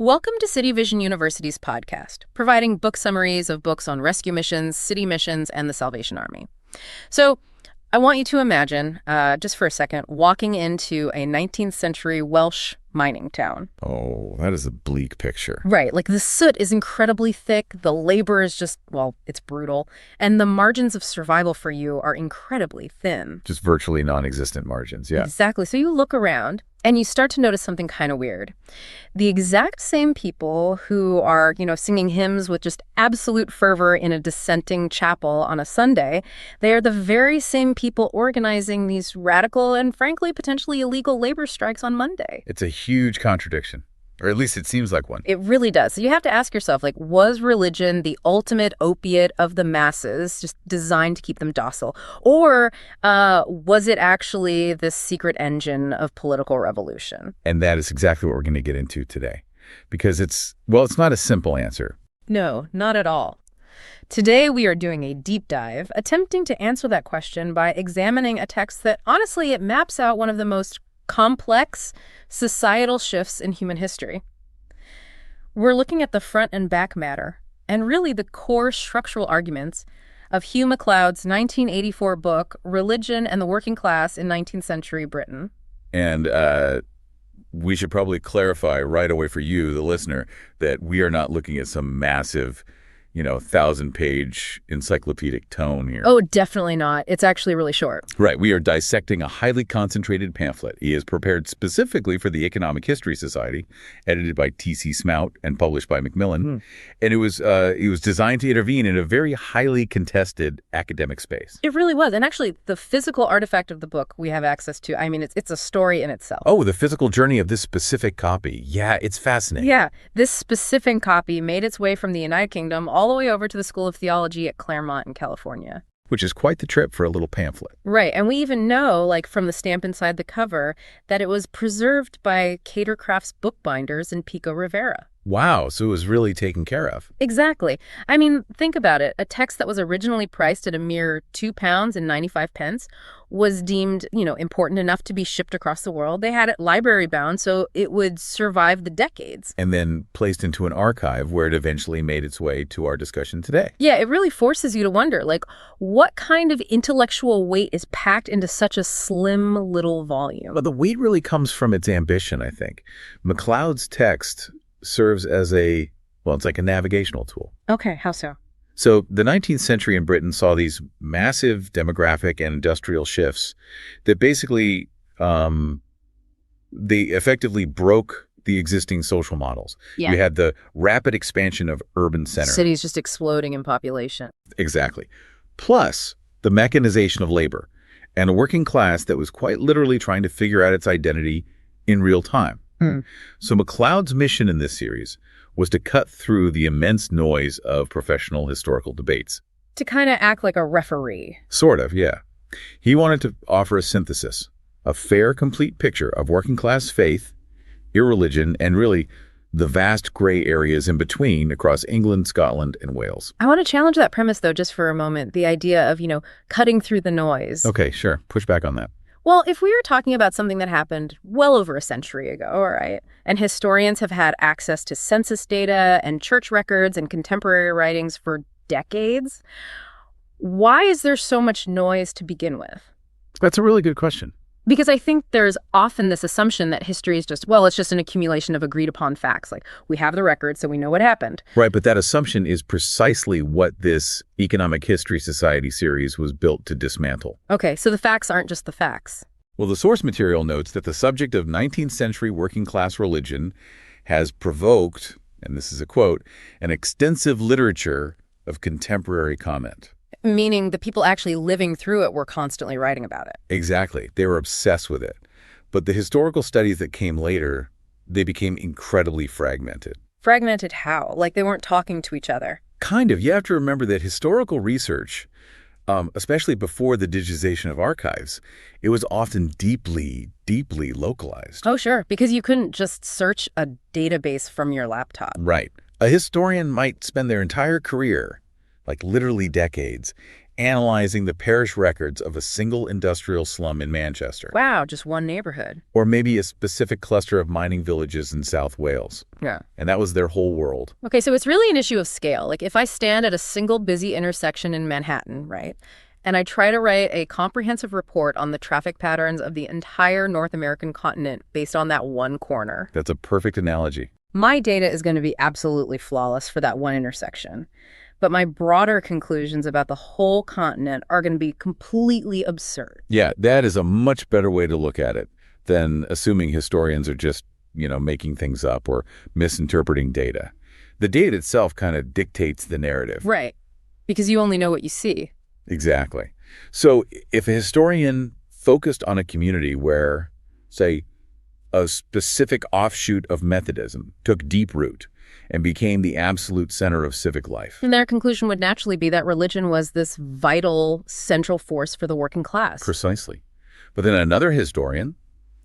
Welcome to City Vision University's podcast, providing book summaries of books on rescue missions, city missions, and the Salvation Army. So I want you to imagine, just for a second, walking into a 19th century Welsh mining town. Oh, that is a bleak picture. Right, like the soot is incredibly thick, the labor is just, well, it's brutal, and the margins of survival for you are incredibly thin. Just virtually non-existent margins, yeah. Exactly. So you look around and you start to notice something kind of weird. The exact same people who are, singing hymns with just absolute fervor in a dissenting chapel on a Sunday, they are the very same people organizing these radical and, frankly, potentially illegal labor strikes on Monday. It's a huge contradiction, or at least it seems like one. It really does. So you have to ask yourself, was religion the ultimate opiate of the masses, just designed to keep them docile? Or was it actually this secret engine of political revolution? And that is exactly what we're going to get into today. Because it's not a simple answer. No, not at all. Today we are doing a deep dive, attempting to answer that question by examining a text that, honestly, it maps out one of the most complex societal shifts in human history. We're looking at the front and back matter, and really the core structural arguments of Hugh McLeod's 1984 book, Religion and the Working Class in 19th Century Britain. And we should probably clarify right away for you, the listener, that we are not looking at some massive 1,000-page encyclopedic tome here. Oh, definitely not. It's actually really short. Right. We are dissecting a highly concentrated pamphlet. He is prepared specifically for the Economic History Society, edited by T.C. Smout and published by Macmillan. And it was designed to intervene in a very highly contested academic space. It really was. And actually, the physical artifact of the book we have access to, it's a story in itself. Oh, the physical journey of this specific copy. Yeah, it's fascinating. Yeah, this specific copy made its way from the United Kingdom all the way over to the School of Theology at Claremont in California. Which is quite the trip for a little pamphlet. Right, and we even know, from the stamp inside the cover, that it was preserved by Cater Crafts bookbinders in Pico Rivera. Wow, so it was really taken care of. Exactly. Think about it. A text that was originally priced at a mere £2.95 was deemed, important enough to be shipped across the world. They had it library bound so it would survive the decades. And then placed into an archive where it eventually made its way to our discussion today. Yeah, it really forces you to wonder, what kind of intellectual weight is packed into such a slim little volume? Well, the weight really comes from its ambition, I think. McLeod's text serves as it's like a navigational tool. Okay, how so? So the 19th century in Britain saw these massive demographic and industrial shifts that basically, they effectively broke the existing social models. Yeah. You had the rapid expansion of urban centers. Cities just exploding in population. Exactly. Plus the mechanization of labor and a working class that was quite literally trying to figure out its identity in real time. So McLeod's mission in this series was to cut through the immense noise of professional historical debates. To kind of act like a referee. Sort of, yeah. He wanted to offer a synthesis, a fair, complete picture of working class faith, irreligion, and really the vast gray areas in between across England, Scotland, and Wales. I want to challenge that premise, though, just for a moment, the idea of, cutting through the noise. Okay, sure. Push back on that. Well, if we were talking about something that happened well over a century ago, right, and historians have had access to census data and church records and contemporary writings for decades, why is there so much noise to begin with? That's a really good question. Because I think there's often this assumption that history is it's just an accumulation of agreed upon facts. We have the record, so we know what happened. Right, but that assumption is precisely what this Economic History Society series was built to dismantle. Okay, so the facts aren't just the facts. Well, the source material notes that the subject of 19th century working class religion has provoked, and this is a quote, an extensive literature of contemporary comment. Meaning the people actually living through it were constantly writing about it. Exactly. They were obsessed with it. But the historical studies that came later, they became incredibly fragmented. Fragmented how? They weren't talking to each other? Kind of. You have to remember that historical research, especially before the digitization of archives, it was often deeply, deeply localized. Oh, sure. Because you couldn't just search a database from your laptop. Right. A historian might spend their entire career, literally decades, analyzing the parish records of a single industrial slum in Manchester. Wow, just one neighborhood. Or maybe a specific cluster of mining villages in South Wales. Yeah. And that was their whole world. Okay, so it's really an issue of scale. Like if I stand at a single busy intersection in Manhattan, right, and I try to write a comprehensive report on the traffic patterns of the entire North American continent based on that one corner. That's a perfect analogy. My data is going to be absolutely flawless for that one intersection. But my broader conclusions about the whole continent are going to be completely absurd. Yeah, that is a much better way to look at it than assuming historians are just, making things up or misinterpreting data. The data itself kind of dictates the narrative. Right, because you only know what you see. Exactly. So if a historian focused on a community where, say, a specific offshoot of Methodism took deep root and became the absolute center of civic life. And their conclusion would naturally be that religion was this vital central force for the working class. Precisely. But then another historian,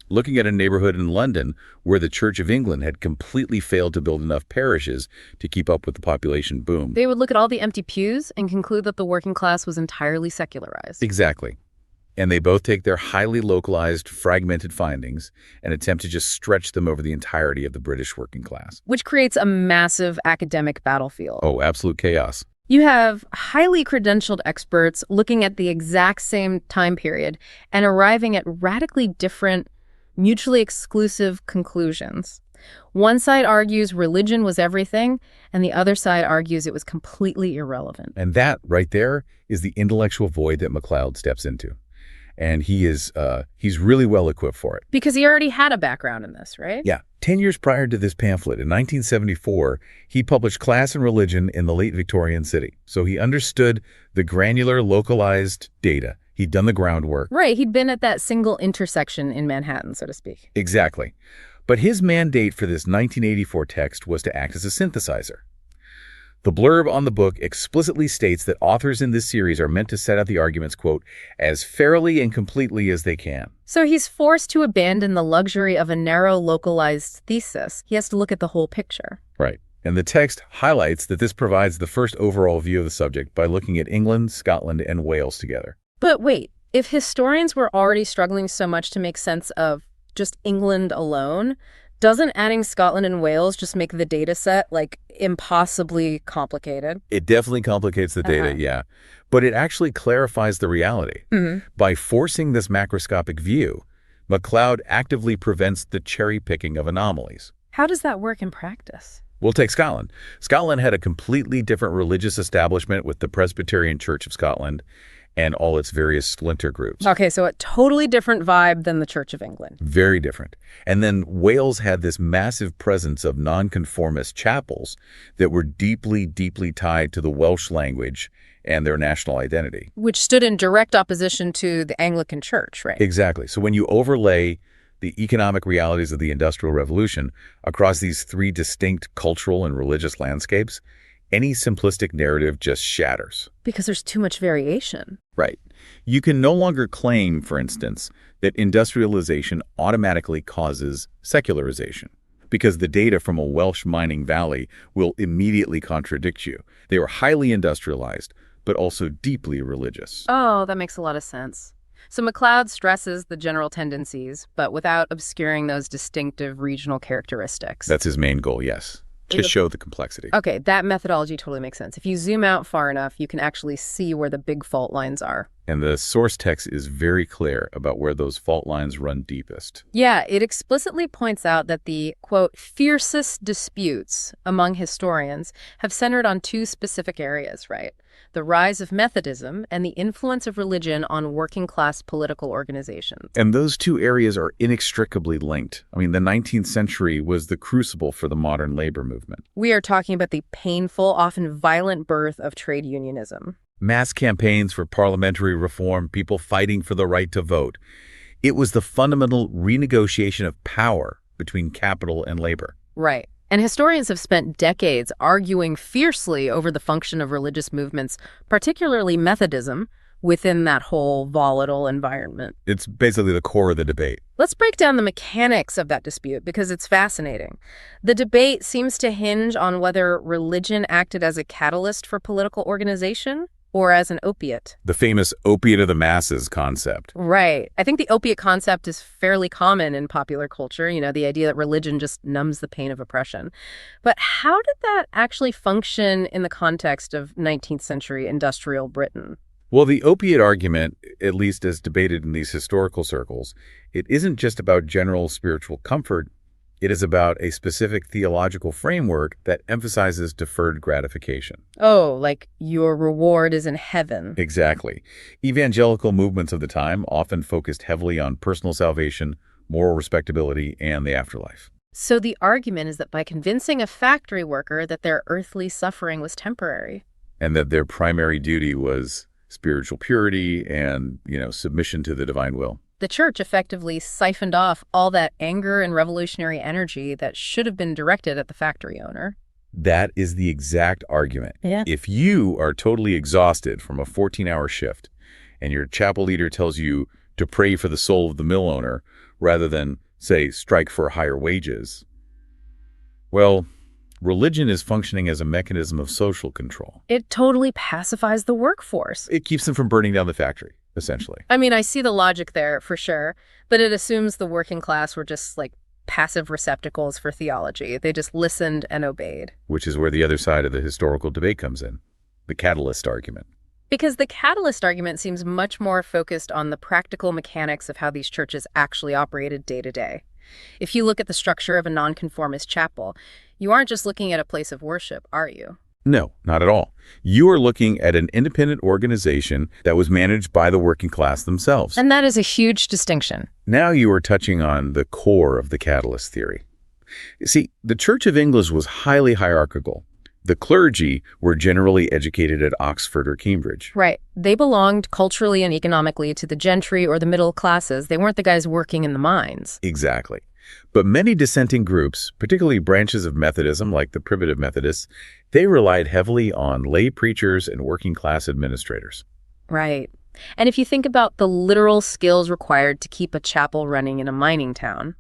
looking at a neighborhood in London where the Church of England had completely failed to build enough parishes to keep up with the population boom. They would look at all the empty pews and conclude that the working class was entirely secularized. Exactly. And they both take their highly localized, fragmented findings and attempt to just stretch them over the entirety of the British working class. Which creates a massive academic battlefield. Oh, absolute chaos. You have highly credentialed experts looking at the exact same time period and arriving at radically different, mutually exclusive conclusions. One side argues religion was everything, and the other side argues it was completely irrelevant. And that right there is the intellectual void that McLeod steps into. And he's really well equipped for it. Because he already had a background in this, right? Yeah. 10 years prior to this pamphlet, in 1974, he published Class and Religion in the late Victorian city. So he understood the granular, localized data. He'd done the groundwork. Right. He'd been at that single intersection in Manhattan, so to speak. Exactly. But his mandate for this 1984 text was to act as a synthesizer. The blurb on the book explicitly states that authors in this series are meant to set out the arguments, quote, as fairly and completely as they can. So he's forced to abandon the luxury of a narrow, localized thesis. He has to look at the whole picture. Right. And the text highlights that this provides the first overall view of the subject by looking at England, Scotland, and Wales together. But wait, if historians were already struggling so much to make sense of just England alone, doesn't adding Scotland and Wales just make the data set, impossibly complicated? It definitely complicates the data, yeah. But it actually clarifies the reality. By forcing this macroscopic view, McLeod actively prevents the cherry-picking of anomalies. How does that work in practice? We'll take Scotland. Scotland had a completely different religious establishment with the Presbyterian Church of Scotland and all its various splinter groups. Okay, so a totally different vibe than the Church of England. Very different. And then Wales had this massive presence of nonconformist chapels that were deeply, deeply tied to the Welsh language and their national identity. Which stood in direct opposition to the Anglican Church, right? Exactly. So when you overlay the economic realities of the Industrial Revolution across these three distinct cultural and religious landscapes, any simplistic narrative just shatters. Because there's too much variation. Right. You can no longer claim, for instance, that industrialization automatically causes secularization, because the data from a Welsh mining valley will immediately contradict you. They were highly industrialized, but also deeply religious. Oh, that makes a lot of sense. So McLeod stresses the general tendencies, but without obscuring those distinctive regional characteristics. That's his main goal, yes. To show the complexity. Okay, that methodology totally makes sense. If you zoom out far enough, you can actually see where the big fault lines are. And the source text is very clear about where those fault lines run deepest. Yeah, it explicitly points out that the, quote, fiercest disputes among historians have centered on two specific areas, right? The rise of Methodism and the influence of religion on working-class political organizations. And those two areas are inextricably linked. I mean, the 19th century was the crucible for the modern labor movement. We are talking about the painful, often violent birth of trade unionism. Mass campaigns for parliamentary reform, people fighting for the right to vote. It was the fundamental renegotiation of power between capital and labor. Right. And historians have spent decades arguing fiercely over the function of religious movements, particularly Methodism, within that whole volatile environment. It's basically the core of the debate. Let's break down the mechanics of that dispute because it's fascinating. The debate seems to hinge on whether religion acted as a catalyst for political organization or as an opiate. The famous opiate of the masses concept. Right. I think the opiate concept is fairly common in popular culture, the idea that religion just numbs the pain of oppression. But how did that actually function in the context of 19th century industrial Britain? Well, the opiate argument, at least as debated in these historical circles, it isn't just about general spiritual comfort. It is about a specific theological framework that emphasizes deferred gratification. Oh, like your reward is in heaven. Exactly. Evangelical movements of the time often focused heavily on personal salvation, moral respectability, and the afterlife. So the argument is that by convincing a factory worker that their earthly suffering was temporary, and that their primary duty was spiritual purity and, submission to the divine will, the church effectively siphoned off all that anger and revolutionary energy that should have been directed at the factory owner. That is the exact argument. Yeah. If you are totally exhausted from a 14-hour shift and your chapel leader tells you to pray for the soul of the mill owner rather than, say, strike for higher wages, well, religion is functioning as a mechanism of social control. It totally pacifies the workforce. It keeps them from burning down the factory, essentially. I mean, I see the logic there for sure, but it assumes the working class were just like passive receptacles for theology. They just listened and obeyed. Which is where the other side of the historical debate comes in, the catalyst argument. Because the catalyst argument seems much more focused on the practical mechanics of how these churches actually operated day to day. If you look at the structure of a nonconformist chapel, you aren't just looking at a place of worship, are you? No, not at all. You are looking at an independent organization that was managed by the working class themselves. And that is a huge distinction. Now you are touching on the core of the catalyst theory. See, the Church of England was highly hierarchical. The clergy were generally educated at Oxford or Cambridge. Right. They belonged culturally and economically to the gentry or the middle classes. They weren't the guys working in the mines. Exactly. But many dissenting groups, particularly branches of Methodism like the Primitive Methodists, they relied heavily on lay preachers and working class administrators. Right. And if you think about the literal skills required to keep a chapel running in a mining town,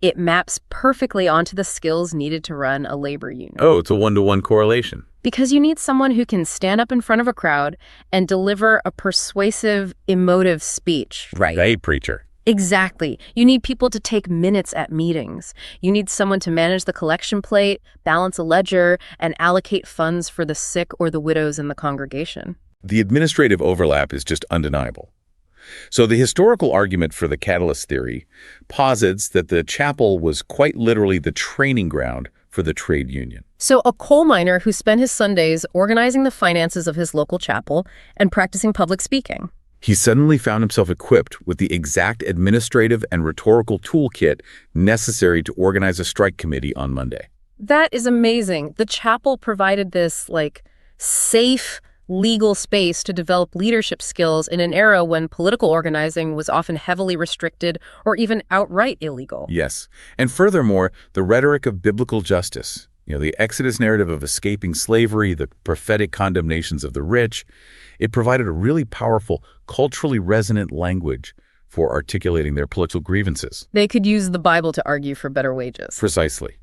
it maps perfectly onto the skills needed to run a labor union. Oh, it's a one-to-one correlation. Because you need someone who can stand up in front of a crowd and deliver a persuasive, emotive speech. Right. Lay preacher. Exactly. You need people to take minutes at meetings. You need someone to manage the collection plate, balance a ledger, and allocate funds for the sick or the widows in the congregation. The administrative overlap is just undeniable. So the historical argument for the catalyst theory posits that the chapel was quite literally the training ground for the trade union. So a coal miner who spent his Sundays organizing the finances of his local chapel and practicing public speaking. He suddenly found himself equipped with the exact administrative and rhetorical toolkit necessary to organize a strike committee on Monday. That is amazing. The chapel provided this, safe, legal space to develop leadership skills in an era when political organizing was often heavily restricted or even outright illegal. Yes. And furthermore, the rhetoric of biblical justice, the Exodus narrative of escaping slavery, the prophetic condemnations of the rich, it provided a really powerful, culturally resonant language for articulating their political grievances. They could use the Bible to argue for better wages. Precisely.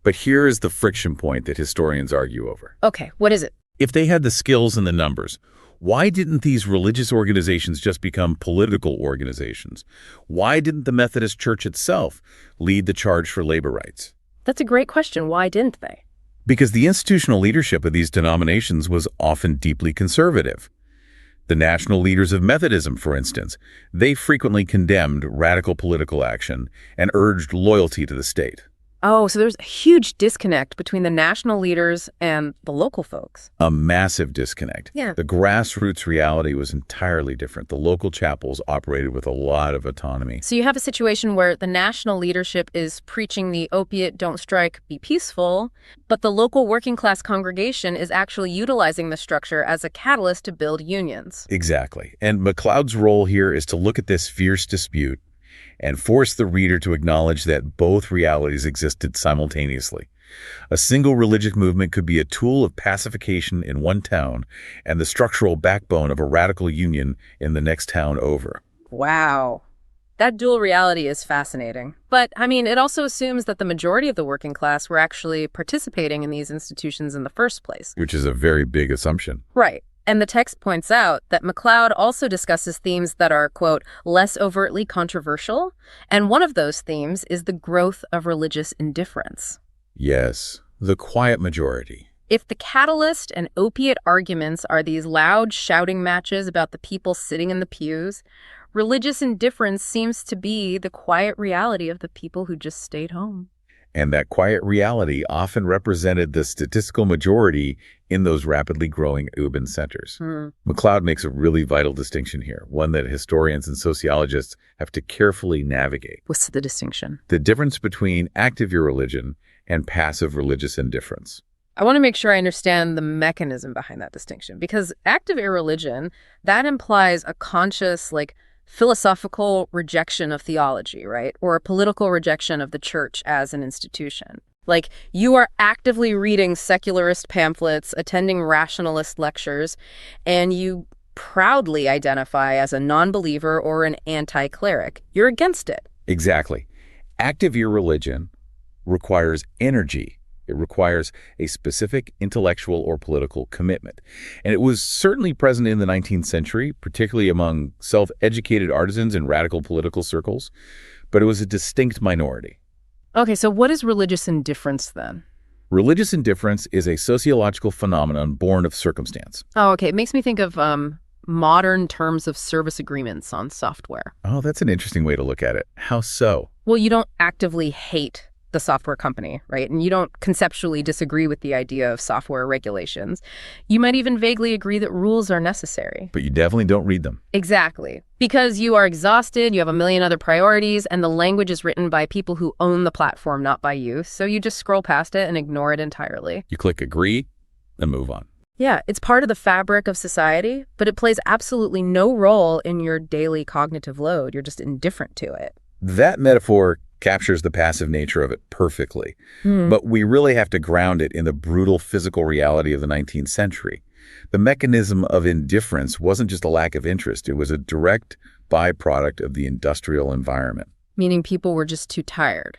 But here is the friction point that historians argue over. Okay, what is it? If they had the skills and the numbers, why didn't these religious organizations just become political organizations? Why didn't the Methodist Church itself lead the charge for labor rights? That's a great question. Why didn't they? Because the institutional leadership of these denominations was often deeply conservative. The national leaders of Methodism, for instance, they frequently condemned radical political action and urged loyalty to the state. Oh, so there's a huge disconnect between the national leaders and the local folks. A massive disconnect. Yeah. The grassroots reality was entirely different. The local chapels operated with a lot of autonomy. So you have a situation where the national leadership is preaching the opiate, don't strike, be peaceful, but the local working class congregation is actually utilizing the structure as a catalyst to build unions. Exactly. And McLeod's role here is to look at this fierce dispute and force the reader to acknowledge that both realities existed simultaneously. A single religious movement could be a tool of pacification in one town and the structural backbone of a radical union in the next town over. Wow. That dual reality is fascinating. But, it also assumes that the majority of the working class were actually participating in these institutions in the first place. Which is a very big assumption. Right. And the text points out that McLeod also discusses themes that are, quote, less overtly controversial, and one of those themes is the growth of religious indifference. Yes, the quiet majority. If the catalyst and opiate arguments are these loud shouting matches about the people sitting in the pews, religious indifference seems to be the quiet reality of the people who just stayed home. And that quiet reality often represented the statistical majority in those rapidly growing urban centers. McLeod makes a really vital distinction here, one that historians and sociologists have to carefully navigate. What's the distinction? The difference between active irreligion and passive religious indifference. I want to make sure I understand the mechanism behind that distinction, because active irreligion, that implies a conscious, philosophical rejection of theology, right? Or a political rejection of the church as an institution. Like, you are actively reading secularist pamphlets, attending rationalist lectures, and you proudly identify as a non-believer or an anti-cleric. You're against it. Exactly. Active irreligion requires energy. It requires a specific intellectual or political commitment. And it was certainly present in the 19th century, particularly among self-educated artisans in radical political circles, but it was a distinct minority. Okay, so what is religious indifference then? Religious indifference is a sociological phenomenon born of circumstance. Oh, okay. It makes me think of modern terms of service agreements on software. Oh, that's an interesting way to look at it. How so? Well, you don't actively hate the software company, right? And you don't conceptually disagree with the idea of software regulations. You might even vaguely agree that rules are necessary. But you definitely don't read them. Exactly. Because you are exhausted, you have a million other priorities, and the language is written by people who own the platform, not by you. So you just scroll past it and ignore it entirely. You click agree and move on. Yeah, it's part of the fabric of society, but it plays absolutely no role in your daily cognitive load. You're just indifferent to it. That metaphor captures the passive nature of it perfectly. But we really have to ground it in the brutal physical reality of the 19th century. The mechanism of indifference wasn't just a lack of interest. It was a direct byproduct of the industrial environment. Meaning people were just too tired.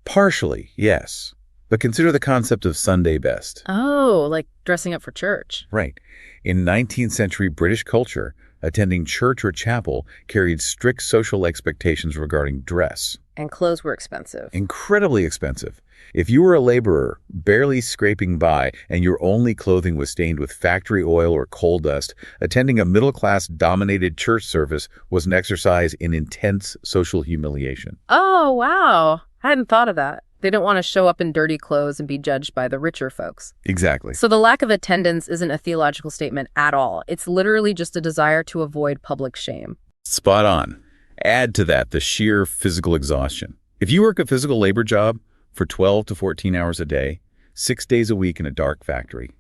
Partially, yes. But consider the concept of Sunday best. Oh, like dressing up for church. Right. In 19th century British culture, attending church or chapel carried strict social expectations regarding dress. And clothes were expensive. Incredibly expensive. If you were a laborer, barely scraping by, and your only clothing was stained with factory oil or coal dust, attending a middle-class dominated church service was an exercise in intense social humiliation. Oh, wow. I hadn't thought of that. They don't want to show up in dirty clothes and be judged by the richer folks. Exactly. So the lack of attendance isn't a theological statement at all. It's literally just a desire to avoid public shame. Spot on. Add to that the sheer physical exhaustion. If you work a physical labor job for 12 to 14 hours a day, 6 days a week in a dark factory,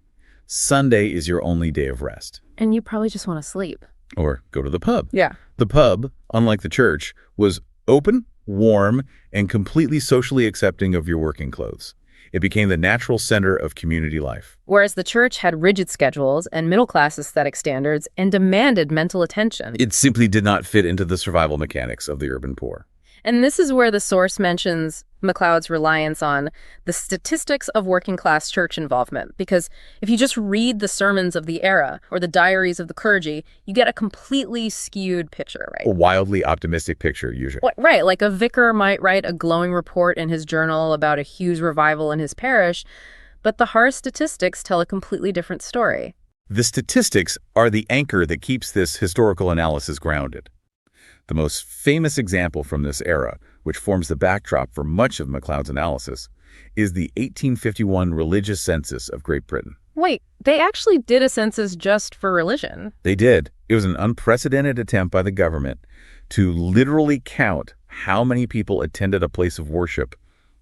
Sunday is your only day of rest. And you probably just want to sleep. Or go to the pub. Yeah. The pub, unlike the church, was open, warm, and completely socially accepting of your working clothes. It became the natural center of community life. Whereas the church had rigid schedules and middle-class aesthetic standards and demanded mental attention. It simply did not fit into the survival mechanics of the urban poor. And this is where the source mentions McLeod's reliance on the statistics of working-class church involvement. Because if you just read the sermons of the era or the diaries of the clergy, you get a completely skewed picture, right? A wildly optimistic picture, usually. Right, like a vicar might write a glowing report in his journal about a huge revival in his parish, but the harsh statistics tell a completely different story. The statistics are the anchor that keeps this historical analysis grounded. The most famous example from this era, which forms the backdrop for much of McLeod's analysis, is the 1851 religious census of Great Britain. Wait, they actually did a census just for religion? They did. It was an unprecedented attempt by the government to literally count how many people attended a place of worship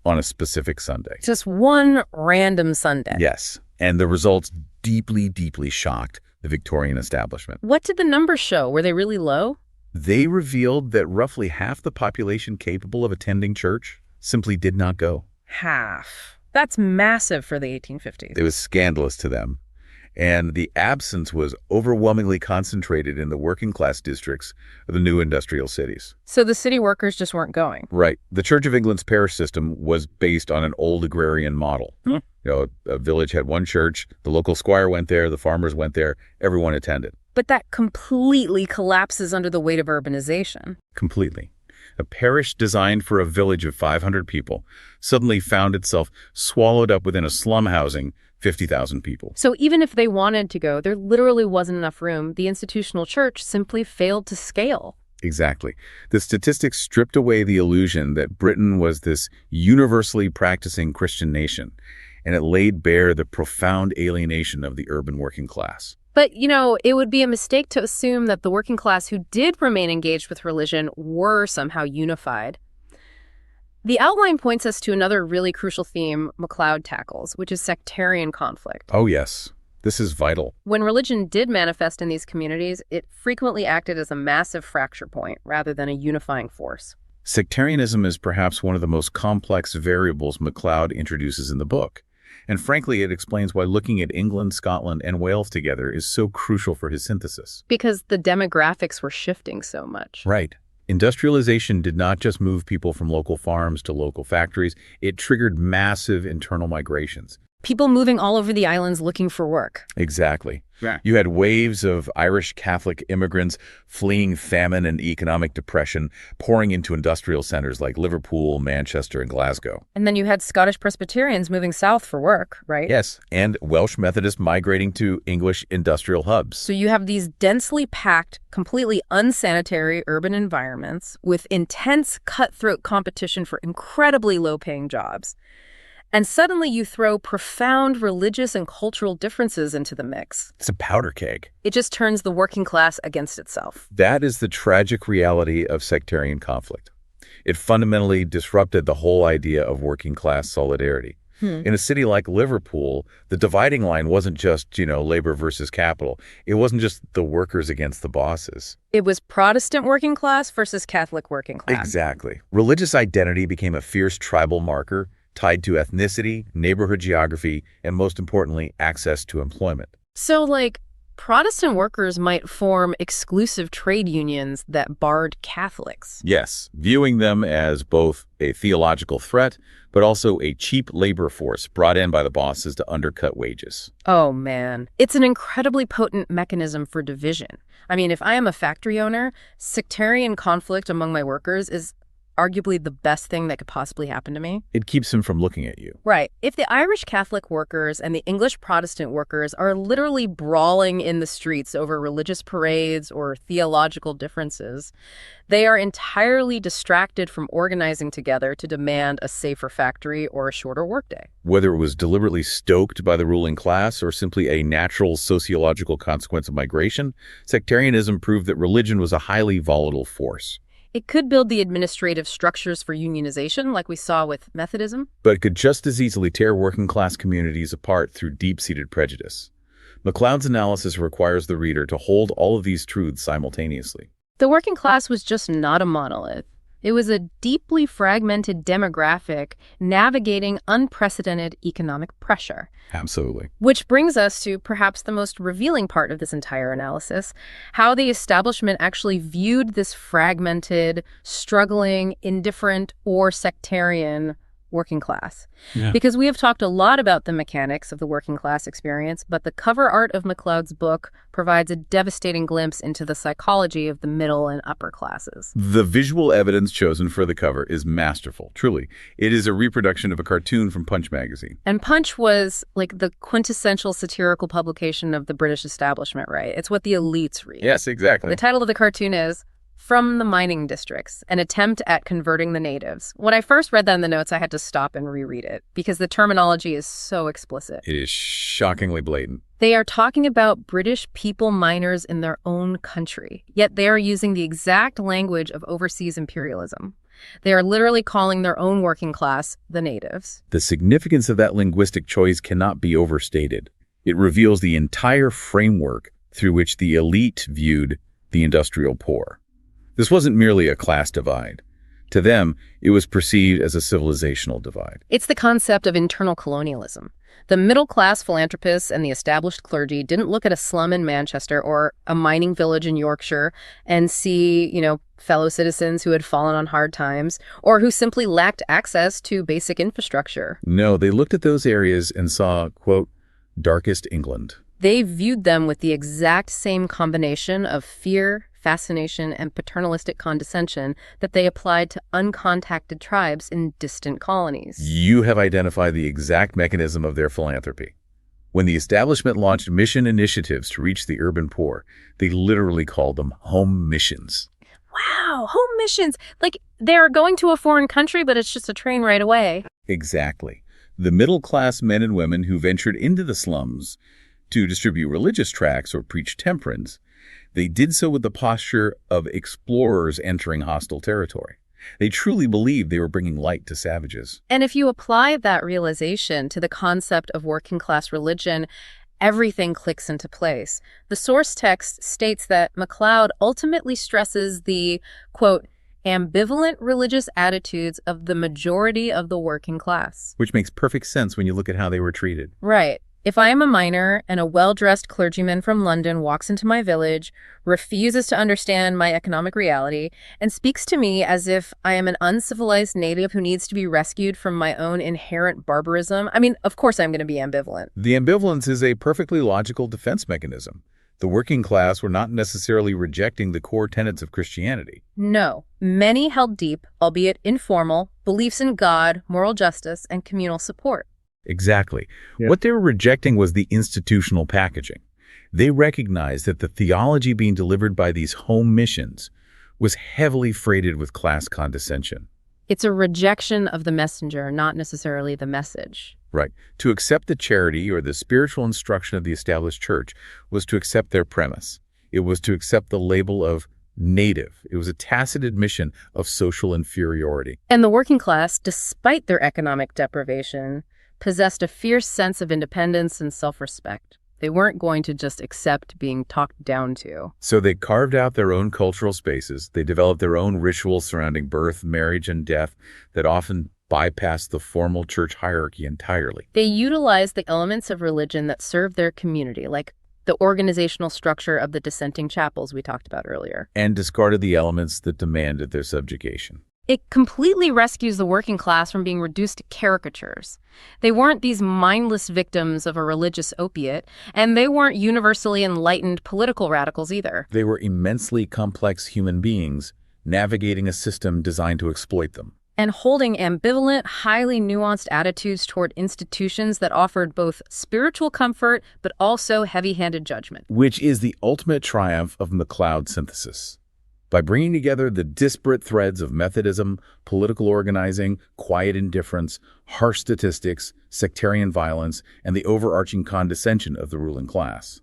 on a specific Sunday. Just one random Sunday? Yes, and the results deeply, deeply shocked the Victorian establishment. What did the numbers show? Were they really low? They revealed that roughly half the population capable of attending church simply did not go. Half. That's massive for the 1850s. It was scandalous to them. and the absence was overwhelmingly concentrated in the working class districts of the new industrial cities. So the city workers just weren't going. Right. The Church of England's parish system was based on an old agrarian model. You know, a village had one church, the local squire went there, the farmers went there, everyone attended. But that completely collapses under the weight of urbanization. Completely. A parish designed for a village of 500 people suddenly found itself swallowed up within a slum housing 50,000 people. So even if they wanted to go, there literally wasn't enough room. The institutional church simply failed to scale. Exactly. The statistics stripped away the illusion that Britain was this universally practicing Christian nation, and it laid bare the profound alienation of the urban working class. But, you know, it would be a mistake to assume that the working class who did remain engaged with religion were somehow unified. The outline points us to another really crucial theme McLeod tackles, which is sectarian conflict. Oh, yes. This is vital. When religion did manifest in these communities, it frequently acted as a massive fracture point rather than a unifying force. Sectarianism is perhaps one of the most complex variables McLeod introduces in the book. And frankly, it explains why looking at England, Scotland, and Wales together is so crucial for his synthesis. Because the demographics were shifting so much. Right. Industrialization did not just move people from local farms to local factories. It triggered massive internal migrations. People moving all over the islands looking for work. Exactly. Yeah. You had waves of Irish Catholic immigrants fleeing famine and economic depression, pouring into industrial centers like Liverpool, Manchester, and Glasgow. And then you had Scottish Presbyterians moving south for work, right? Yes, and Welsh Methodists migrating to English industrial hubs. So you have these densely packed, completely unsanitary urban environments with intense cutthroat competition for incredibly low-paying jobs. And suddenly you throw profound religious and cultural differences into the mix. It's a powder keg. It just turns the working class against itself. That is the tragic reality of sectarian conflict. It fundamentally disrupted the whole idea of working class solidarity. In a city like Liverpool, the dividing line wasn't just, labor versus capital. It wasn't just the workers against the bosses. It was Protestant working class versus Catholic working class. Exactly. Religious identity became a fierce tribal marker tied to ethnicity, neighborhood geography, and most importantly, access to employment. So, Protestant workers might form exclusive trade unions that barred Catholics. Yes, viewing them as both a theological threat, but also a cheap labor force brought in by the bosses to undercut wages. Oh, man. It's an incredibly potent mechanism for division. I mean, if I am a factory owner, sectarian conflict among my workers is arguably the best thing that could possibly happen to me. It keeps them from looking at you. Right. If the Irish Catholic workers and the English Protestant workers are literally brawling in the streets over religious parades or theological differences, they are entirely distracted from organizing together to demand a safer factory or a shorter workday. Whether it was deliberately stoked by the ruling class or simply a natural sociological consequence of migration, sectarianism proved that religion was a highly volatile force. It could build the administrative structures for unionization, like we saw with Methodism. But it could just as easily tear working-class communities apart through deep-seated prejudice. McLeod's analysis requires the reader to hold all of these truths simultaneously. The working class was just not a monolith. It was a deeply fragmented demographic navigating unprecedented economic pressure. Absolutely. Which brings us to perhaps the most revealing part of this entire analysis, how the establishment actually viewed this fragmented, struggling, indifferent, or sectarian working class. Yeah. Because we have talked a lot about the mechanics of the working class experience, but the cover art of McLeod's book provides a devastating glimpse into the psychology of the middle and upper classes. The visual evidence chosen for the cover is masterful, truly. It is a reproduction of a cartoon from Punch magazine. And Punch was the quintessential satirical publication of the British establishment, right? It's what the elites read. Yes, exactly. The title of the cartoon is From the Mining Districts, an attempt at converting the natives. When I first read that in the notes, I had to stop and reread it because the terminology is so explicit. It is shockingly blatant. They are talking about British people miners in their own country, yet they are using the exact language of overseas imperialism. They are literally calling their own working class the natives. The significance of that linguistic choice cannot be overstated. It reveals the entire framework through which the elite viewed the industrial poor. This wasn't merely a class divide. To them, it was perceived as a civilizational divide. It's the concept of internal colonialism. The middle-class philanthropists and the established clergy didn't look at a slum in Manchester or a mining village in Yorkshire and see, fellow citizens who had fallen on hard times or who simply lacked access to basic infrastructure. No, they looked at those areas and saw, quote, darkest England. They viewed them with the exact same combination of fear, fascination, and paternalistic condescension that they applied to uncontacted tribes in distant colonies. You have identified the exact mechanism of their philanthropy. When the establishment launched mission initiatives to reach the urban poor, they literally called them home missions. Wow, home missions! Like they're going to a foreign country, but it's just a train right away. Exactly. The middle-class men and women who ventured into the slums to distribute religious tracts or preach temperance, they did so with the posture of explorers entering hostile territory. They truly believed they were bringing light to savages. And if you apply that realization to the concept of working-class religion, everything clicks into place. The source text states that McLeod ultimately stresses the, quote, ambivalent religious attitudes of the majority of the working class. Which makes perfect sense when you look at how they were treated. Right. If I am a miner and a well-dressed clergyman from London walks into my village, refuses to understand my economic reality, and speaks to me as if I am an uncivilized native who needs to be rescued from my own inherent barbarism, of course I'm going to be ambivalent. The ambivalence is a perfectly logical defense mechanism. The working class were not necessarily rejecting the core tenets of Christianity. No. Many held deep, albeit informal, beliefs in God, moral justice, and communal support. Exactly. Yeah. What they were rejecting was the institutional packaging. They recognized that the theology being delivered by these home missions was heavily freighted with class condescension. It's a rejection of the messenger, not necessarily the message. Right. To accept the charity or the spiritual instruction of the established church was to accept their premise. It was to accept the label of native. It was a tacit admission of social inferiority. And the working class, despite their economic deprivation, possessed a fierce sense of independence and self-respect. They weren't going to just accept being talked down to. So they carved out their own cultural spaces. They developed their own rituals surrounding birth, marriage, and death that often bypassed the formal church hierarchy entirely. They utilized the elements of religion that served their community, like the organizational structure of the dissenting chapels we talked about earlier. And discarded the elements that demanded their subjugation. It completely rescues the working class from being reduced to caricatures. They weren't these mindless victims of a religious opiate, and they weren't universally enlightened political radicals either. They were immensely complex human beings navigating a system designed to exploit them. And holding ambivalent, highly nuanced attitudes toward institutions that offered both spiritual comfort but also heavy-handed judgment. Which is the ultimate triumph of McLeod's synthesis. By bringing together the disparate threads of Methodism, political organizing, quiet indifference, harsh statistics, sectarian violence, and the overarching condescension of the ruling class.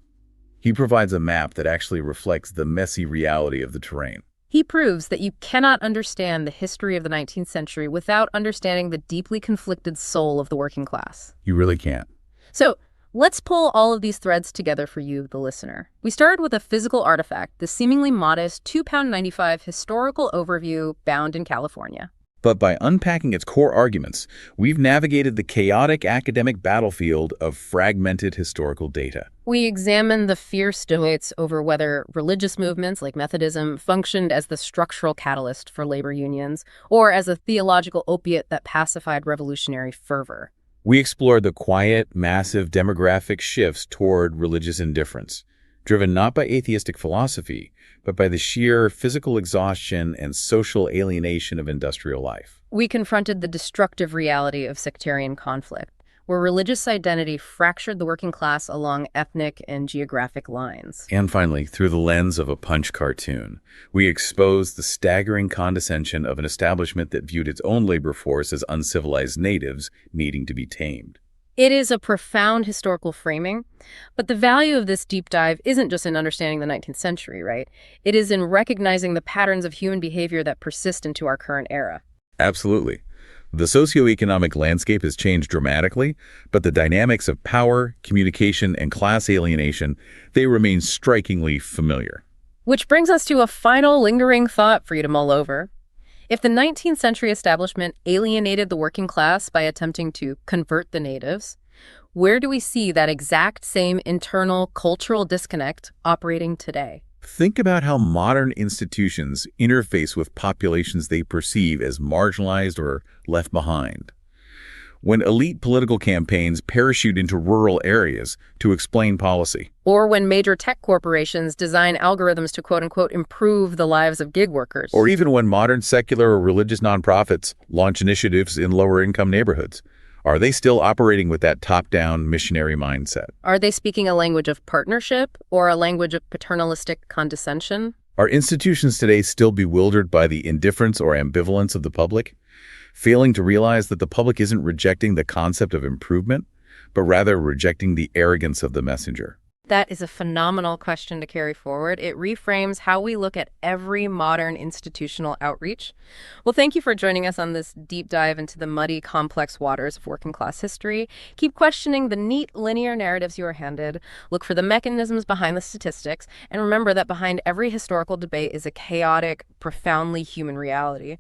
He provides a map that actually reflects the messy reality of the terrain. He proves that you cannot understand the history of the 19th century without understanding the deeply conflicted soul of the working class. You really can't. So, let's pull all of these threads together for you, the listener. We started with a physical artifact, the seemingly modest £2.95 historical overview bound in California. But by unpacking its core arguments, we've navigated the chaotic academic battlefield of fragmented historical data. We examined the fierce debates over whether religious movements like Methodism functioned as the structural catalyst for labor unions or as a theological opiate that pacified revolutionary fervor. We explored the quiet, massive demographic shifts toward religious indifference, driven not by atheistic philosophy, but by the sheer physical exhaustion and social alienation of industrial life. We confronted the destructive reality of sectarian conflict, where religious identity fractured the working class along ethnic and geographic lines. And finally, through the lens of a Punch cartoon, we exposed the staggering condescension of an establishment that viewed its own labor force as uncivilized natives needing to be tamed. It is a profound historical framing, but the value of this deep dive isn't just in understanding the 19th century, right? It is in recognizing the patterns of human behavior that persist into our current era. Absolutely. The socioeconomic landscape has changed dramatically, but the dynamics of power, communication, and class alienation, they remain strikingly familiar. Which brings us to a final lingering thought for you to mull over. If the 19th century establishment alienated the working class by attempting to convert the natives, Where do we see that exact same internal cultural disconnect operating today? Think about how modern institutions interface with populations they perceive as marginalized or left behind. When elite political campaigns parachute into rural areas to explain policy. Or when major tech corporations design algorithms to quote-unquote improve the lives of gig workers. Or even when modern secular or religious nonprofits launch initiatives in lower-income neighborhoods. Are they still operating with that top-down missionary mindset? Are they speaking a language of partnership or a language of paternalistic condescension? Are institutions today still bewildered by the indifference or ambivalence of the public, failing to realize that the public isn't rejecting the concept of improvement, but rather rejecting the arrogance of the messenger? That is a phenomenal question to carry forward. It reframes how we look at every modern institutional outreach. Well, thank you for joining us on this deep dive into the muddy, complex waters of working class history. Keep questioning the neat, linear narratives you are handed. Look for the mechanisms behind the statistics. And remember that behind every historical debate is a chaotic, profoundly human reality.